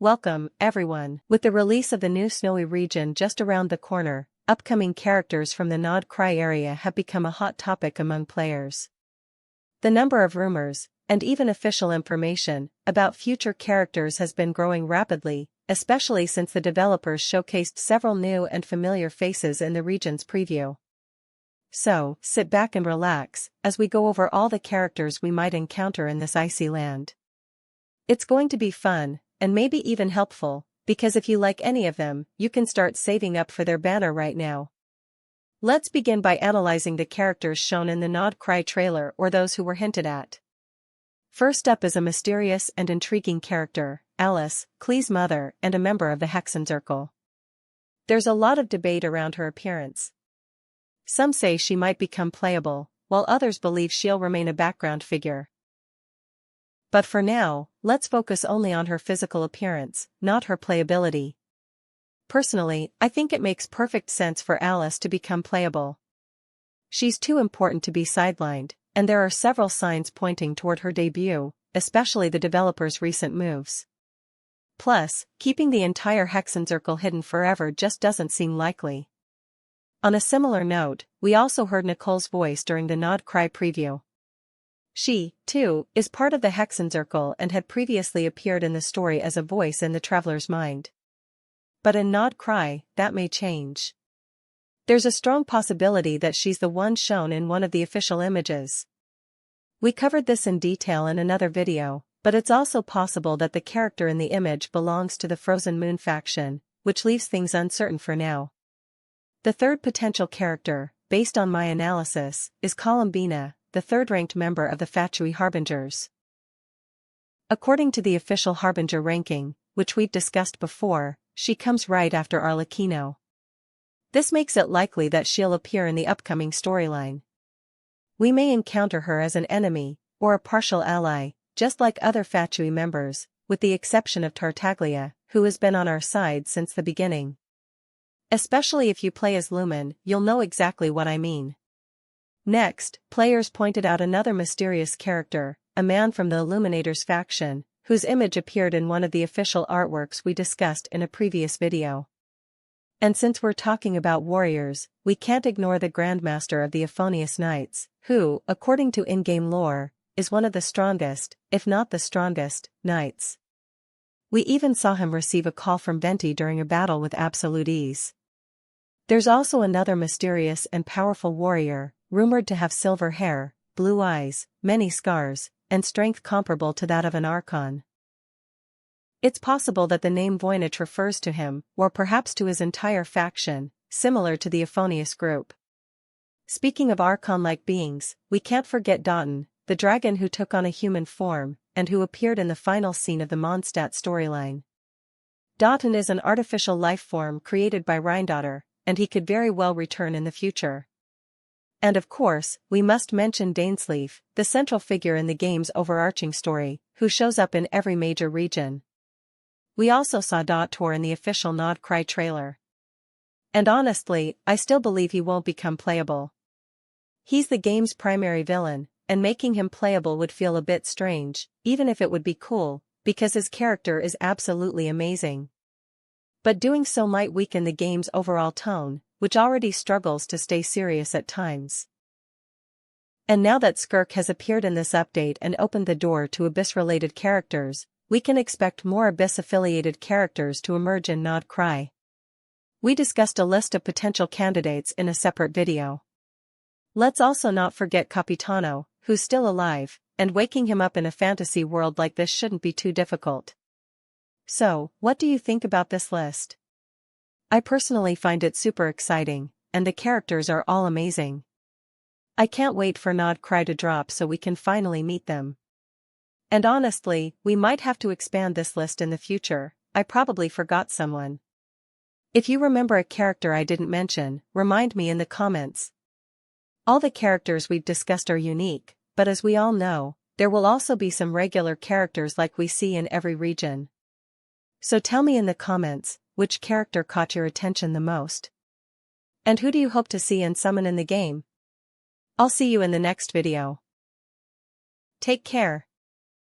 Welcome, everyone. With the release of the new snowy region just around the corner, upcoming characters from the Nod Krai area have become a hot topic among players. The number of rumors, and even official information, about future characters has been growing rapidly, especially since the developers showcased several new and familiar faces in the region's preview. So, sit back and relax, as we go over all the characters we might encounter in this icy land. It's going to be fun, and maybe even helpful, because if you like any of them, you can start saving up for their banner right now. Let's begin by analyzing the characters shown in the Nod Krai trailer or those who were hinted at. First up is a mysterious and intriguing character, Alice, Klee's mother and a member of the Hexenzirkel. There's a lot of debate around her appearance. Some say she might become playable, while others believe she'll remain a background figure. But for now, let's focus only on her physical appearance, not her playability. Personally, I think it makes perfect sense for Alice to become playable. She's too important to be sidelined, and there are several signs pointing toward her debut, especially the developers' recent moves. Plus, keeping the entire Hexenzirkel hidden forever just doesn't seem likely. On a similar note, we also heard Nicole's voice during the Nod Krai preview. She, too, is part of the Hexenzirkel and had previously appeared in the story as a voice in the traveler's mind. But in Nod Krai, that may change. There's a strong possibility that she's the one shown in one of the official images. We covered this in detail in another video, but it's also possible that the character in the image belongs to the Frozen Moon faction, which leaves things uncertain for now. The third potential character, based on my analysis, is Columbina, the third-ranked member of the Fatui Harbingers. According to the official Harbinger ranking, which we've discussed before, she comes right after Arlecchino. This makes it likely that she'll appear in the upcoming storyline. We may encounter her as an enemy, or a partial ally, just like other Fatui members, with the exception of Tartaglia, who has been on our side since the beginning. Especially if you play as Lumen, you'll know exactly what I mean. Next, players pointed out another mysterious character, a man from the Illuminators faction, whose image appeared in one of the official artworks we discussed in a previous video. And since we're talking about warriors, we can't ignore the Grandmaster of the Afonius Knights, who, according to in-game lore, is one of the strongest, if not the strongest, knights. We even saw him receive a call from Venti during a battle with absolute ease. There's also another mysterious and powerful warrior, rumored to have silver hair, blue eyes, many scars, and strength comparable to that of an Archon. It's possible that the name Voynich refers to him, or perhaps to his entire faction, similar to the Afonius group. Speaking of Archon-like beings, we can't forget Dottin, the dragon who took on a human form, and who appeared in the final scene of the Mondstadt storyline. Dottin is an artificial life form created by Dottore, and he could very well return in the future. And of course, we must mention Dainsleif, the central figure in the game's overarching story, who shows up in every major region. We also saw Dottore in the official Nod Krai trailer. And honestly, I still believe he won't become playable. He's the game's primary villain, and making him playable would feel a bit strange, even if it would be cool, because his character is absolutely amazing. But doing so might weaken the game's overall tone, which already struggles to stay serious at times. And now that Skirk has appeared in this update and opened the door to Abyss-related characters, we can expect more Abyss-affiliated characters to emerge in Nod Krai. We discussed a list of potential candidates in a separate video. Let's also not forget Capitano, who's still alive, and waking him up in a fantasy world like this shouldn't be too difficult. So, what do you think about this list? I personally find it super exciting, and the characters are all amazing. I can't wait for Nod Krai to drop so we can finally meet them. And honestly, we might have to expand this list in the future. I probably forgot someone. If you remember a character I didn't mention, remind me in the comments. All the characters we've discussed are unique, but as we all know, there will also be some regular characters like we see in every region. So tell me in the comments, which character caught your attention the most? And who do you hope to see and summon in the game? I'll see you in the next video. Take care.